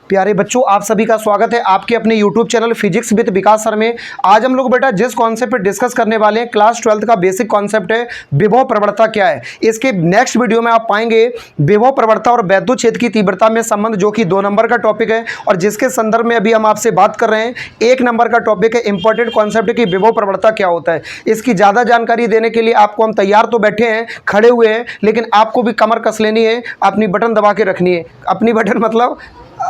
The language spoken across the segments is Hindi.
प्यारे बच्चों, आप सभी का स्वागत है आपके अपने YouTube channel physics with Vikas sir में। आज हम लोग बेटा जिस कॉन्सेप्ट पे डिस्कस करने वाले हैं, क्लास 12th का बेसिक कॉन्सेप्ट है विभव प्रवणता क्या है। इसके नेक्स्ट वीडियो में आप पाएंगे विभव प्रवणता और वैद्युत क्षेत्र की तीव्रता में संबंध, जो कि 2 नंबर का टॉपिक है और जिसके संदर्भ में अभी हम आपसे बात कर रहे हैं। 1 नंबर का टॉपिक है, इंपॉर्टेंट कॉन्सेप्ट है कि विभव प्रवणता क्या होता है। इसकी ज़्यादा जानकारी देने के लिए आपको हम तैयार तो बैठे हैं, खड़े हुए हैं, लेकिन आपको भी कमर कस लेनी है, अपनी बटन दबा के रखनी है। अपनी बटन मतलब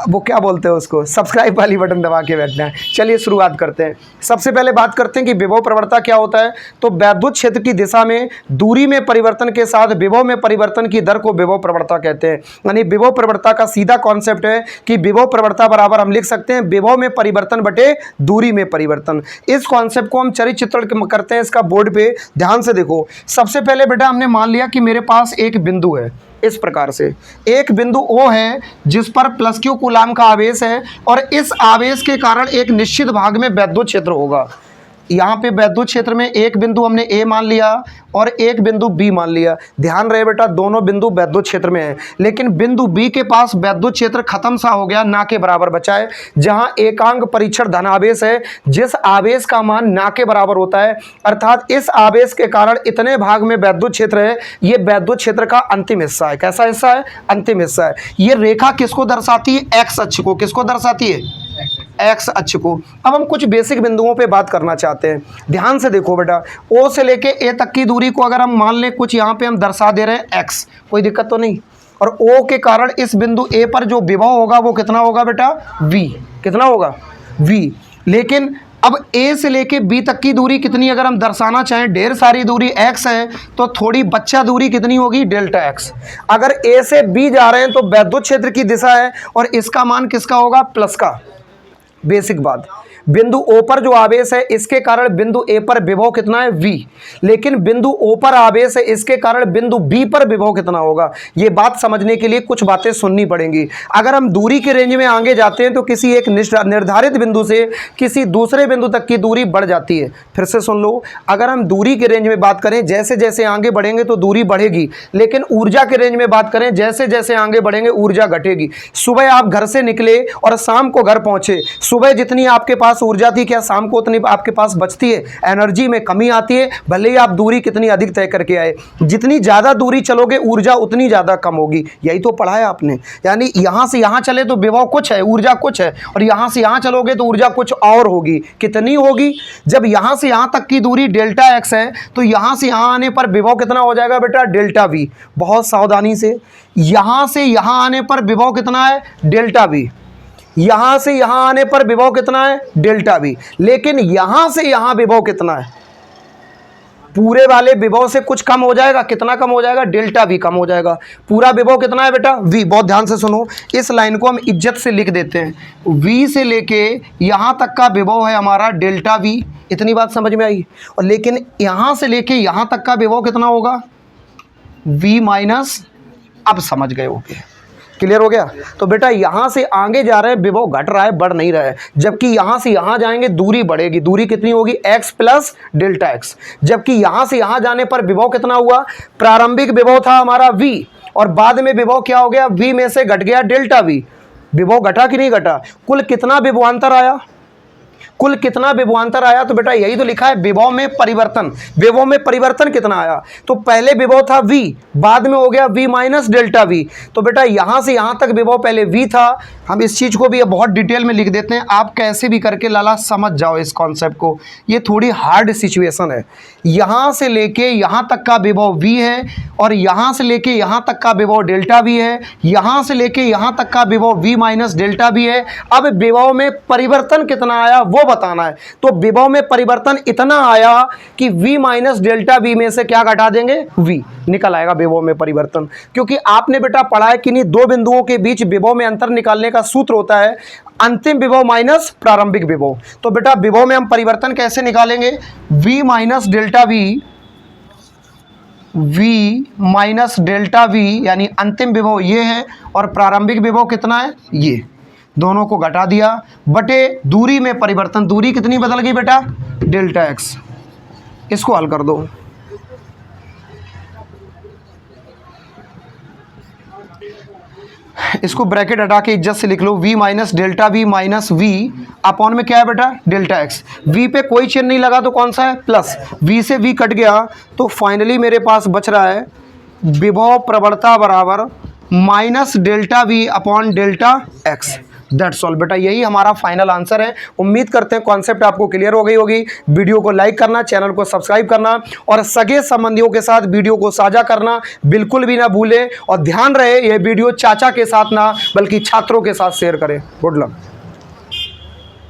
वो क्या बोलते हैं उसको, सब्सक्राइब वाली बटन दबा के बैठना है। चलिए शुरुआत करते हैं। सबसे पहले बात करते हैं कि विभव प्रवणता क्या होता है। तो वैद्युत क्षेत्र की दिशा में दूरी में परिवर्तन के साथ विभव में परिवर्तन की दर को विभव प्रवणता कहते हैं। यानी विभव प्रवणता का सीधा कॉन्सेप्ट है कि विभव प्रवणता बराबर हम लिख सकते हैं विभव में परिवर्तन बटे दूरी में परिवर्तन। इस कॉन्सेप्ट को हम चित्रण करते हैं इसका बोर्ड पे, ध्यान से देखो। सबसे पहले बेटा हमने मान लिया कि मेरे पास एक बिंदु है, इस प्रकार से एक बिंदु O है जिस पर +Q कूलाम का आवेश है और इस आवेश के कारण एक निश्चित भाग में वैद्युत क्षेत्र होगा। यहाँ पे वैद्युत क्षेत्र में एक बिंदु हमने A मान लिया और एक बिंदु B मान लिया। ध्यान रहे बेटा, दोनों बिंदु वैद्युत क्षेत्र में है, लेकिन बिंदु B के पास वैद्युत क्षेत्र खत्म सा हो गया, ना के बराबर बचा है। जहाँ एकांक परीक्षण धनावेश है, जिस आवेश का मान ना के बराबर होता है, अर्थात इस आवेश के कारण इतने भाग में वैद्युत क्षेत्र है। ये वैद्युत क्षेत्र का अंतिम हिस्सा है। कैसा हिस्सा है? अंतिम हिस्सा है। ये रेखा किसको दर्शाती है? एक्स अक्ष को। किसको दर्शाती है? एक्स अक्ष को। अब हम कुछ बेसिक बिंदुओं पे बात करना चाहते हैं। ध्यान से देखो बेटा, O से लेके A तक की दूरी को अगर हम मान लें कुछ यहाँ पे हम दर्शा दे रहे हैं x, कोई दिक्कत तो नहीं। और O के कारण इस बिंदु A पर जो विभव होगा वो कितना होगा बेटा? V। कितना होगा? V। लेकिन अब A से लेके B तक की दूरी कितनी अगर हम दर्शाना चाहें, ढेर सारी दूरी x है, तो थोड़ी बच्चा दूरी कितनी होगी? Delta x। अगर A से B जा रहे हैं तो वैद्युत क्षेत्र की दिशा है और इसका मान किसका होगा? प्लस का। बेसिक बात, बिंदु O पर जो आवेश है इसके कारण बिंदु A पर विभव कितना है? V। लेकिन बिंदु O पर आवेश है, इसके कारण बिंदु B पर विभव कितना होगा? ये बात समझने के लिए कुछ बातें सुननी पड़ेंगी। अगर हम दूरी के रेंज में आगे जाते हैं तो किसी एक निर्धारित बिंदु से किसी दूसरे बिंदु तक की दूरी बढ़ जाती है। फिर से सुन लो, अगर हम दूरी के रेंज में बात करें, जैसे जैसे आगे बढ़ेंगे तो दूरी बढ़ेगी, लेकिन ऊर्जा के रेंज में बात करें, जैसे जैसे आगे बढ़ेंगे ऊर्जा घटेगी। सुबह आप घर से निकले और शाम को घर पहुंचे, सुबह जितनी आपके पास ऊर्जा थी, क्या शाम को उतनी आपके पास बचती है? एनर्जी में कमी आती है, भले ही आप दूरी कितनी अधिक तय करके आए। जितनी ज़्यादा दूरी चलोगे ऊर्जा उतनी ज़्यादा कम होगी। यही तो पढ़ा है आपने। यानी यहाँ से यहाँ चले तो विभव कुछ है, ऊर्जा कुछ है, और यहाँ से यहाँ चलोगे तो ऊर्जा कुछ और होगी। कितनी होगी? जब यहाँ से यहाँ तक की दूरी डेल्टा x है तो यहाँ से यहाँ आने पर विभव कितना हो जाएगा बेटा? Delta v। बहुत सावधानी से, यहाँ से यहाँ आने पर विभव कितना है? Delta v। यहां से यहां आने पर विभव कितना है? Delta v। लेकिन यहां से यहां विभव कितना है? पूरे वाले विभव से कुछ कम हो जाएगा। कितना कम हो जाएगा? डेल्टा v कम हो जाएगा। पूरा विभव कितना है बेटा? v। बहुत ध्यान से सुनो, इस लाइन को हम इज्जत से लिख देते हैं। v से लेके यहां तक का विभव है हमारा डेल्टा v। इतनी बात समझ में आई? और लेकिन यहां से लेके यहां तक का विभव कितना होगा? v minus. अब समझ गए होगे, क्लियर हो गया? तो बेटा यहाँ से आगे जा रहे हैं, विभव घट रहा है, बढ़ नहीं रहा है। जबकि यहाँ से यहाँ जाएंगे दूरी बढ़ेगी। दूरी कितनी होगी? x plus delta x। जबकि यहाँ से यहाँ जाने पर विभव कितना हुआ? प्रारंभिक विभव था हमारा v और बाद में विभव क्या हो गया? v में से घट गया डेल्टा v। विभव घटा कि नहीं घटा? कुल कितना विभवांतर आया? कुल कितना विभवांतर आया? तो बेटा यही तो लिखा है, विभव में परिवर्तन। विभव में परिवर्तन कितना आया? तो पहले विभव था v, बाद में हो गया v माइनस डेल्टा v। तो बेटा यहां से यहां तक विभव पहले v था। हम इस चीज को भी बहुत डिटेल में लिख देते हैं, आप कैसे भी करके लाला समझ जाओ इस कॉन्सेप्ट को। ये थोड़ी हार्ड सिचुएशन है। यहां से लेके यहां तक का विभव v है और यहां से लेके यहां तक का विभव डेल्टा v है। यहां से लेके यहां तक का विभव v माइनस डेल्टा v है। अब विभव में परिवर्तन कितना आया वो बताना है। तो विभव में परिवर्तन इतना आया कि v माइनस डेल्टा v में से क्या घटा देंगे? v निकल आएगा विभव में परिवर्तन। क्योंकि आपने बेटा पढ़ा है कि नहीं, दो बिंदुओं के बीच विभव में अंतर निकालने का सूत्र होता है अंतिम विभव माइनस प्रारंभिक विभव। तो बेटा विभव में हम परिवर्तन कैसे निकालेंगे? v minus delta v, v minus delta v, यानी अंतिम विभव ये है और प्रारंभिक विभव कितना है? ये। दोनों को घटा दिया बटे दूरी में परिवर्तन। दूरी कितनी बदल गई बेटा? Delta x। इसको हल कर दो। इसको ब्रैकेट हटा के इज्जत से लिख लो, v minus delta V minus V upon में क्या है बेटा, डेल्टा एक्स। v पे कोई चिन्ह नहीं लगा तो कौन सा है, प्लस, v से v कट गया तो फाइनली मेरे पास बच रहा है विभव प्रवणता बराबर minus delta we upon delta x. That's all बेटा, यही हमारा फाइनल आंसर है। उम्मीद करते हैं कॉन्सेप्ट आपको क्लियर हो गई होगी। वीडियो को लाइक करना, चैनल को सब्सक्राइब करना और सगे संबंधियों के साथ वीडियो को साझा करना बिल्कुल भी ना भूलें। और ध्यान रहे, यह वीडियो चाचा के साथ ना बल्कि छात्रों के साथ शेयर करें। Good luck.